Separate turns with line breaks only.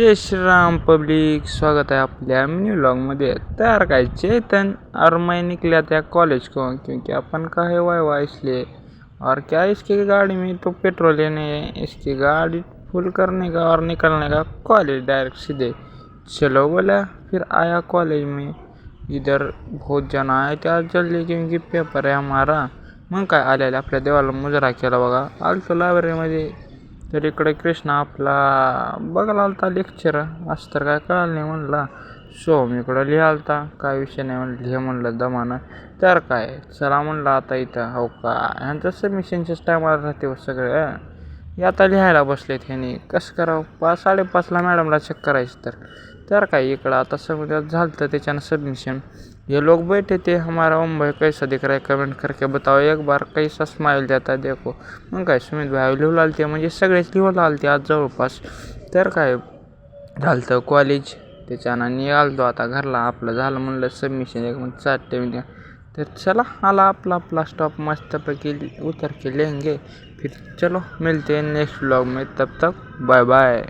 जय Shriram public, स्वागत है आपल्या मिनी व्लॉगमध्ये। तयार काय चेतन और मैं निकला था कॉलेज को, क्योंकि अपन का है वाई इसलिए। और क्या इसकी गाड़ी में तो पेट्रोल लेने है, इसकी गाड़ी फुल करने का और निकलने का कॉलेज डायरेक्ट सीधे। चलो बोला, फिर आया कॉलेज में। इधर बहुत जन आए थे आज जल्दी, क्योंकि पेपर है हमारा। मग काय आलेला आपल्या देवाला मुजरा केला बघा। आलतो लायब्ररीमध्ये, तर इकडे कृष्णा आपला बघायला आलता लेक्चर। असं तर काय कळालं नाही म्हणला। सोम इकडं लिहालता, काय विषय नाही म्हणलं, लिह म्हणलं दमानं। तर काय चला म्हणलं आता इथं हो का ह्यांचं सबमिशनच्याच टायमाला राहते सगळे। हे आता लिहायला बसलेत ह्यानी, कसं करावं 5:30ला मॅडमला चेक करायचं। तर काय इकडं आता सगळं झालं त्याच्यानं सबमिशन। ये लोग बैठे थे, हमारा मुंबई कैसा दिख रहा है कमेंट करके बताओ एक बार, कैसा स्माइल देता है देखो। मग काय सुमित भाई लिहू लागते, म्हणजे सगळेच लिहू लागते आज जवळपास। तर काय झालं कॉलेज, त्याच्यानं निघालतो आता घरला। आपलं झालं म्हणलं सबमिशन, एक मग 4 तर चला आला आपला स्टॉप, मस्तपैकी उतर के लेंगे। फिर चलो मिलते हैं नेक्स्ट व्लॉग में, तब तक बाय बाय।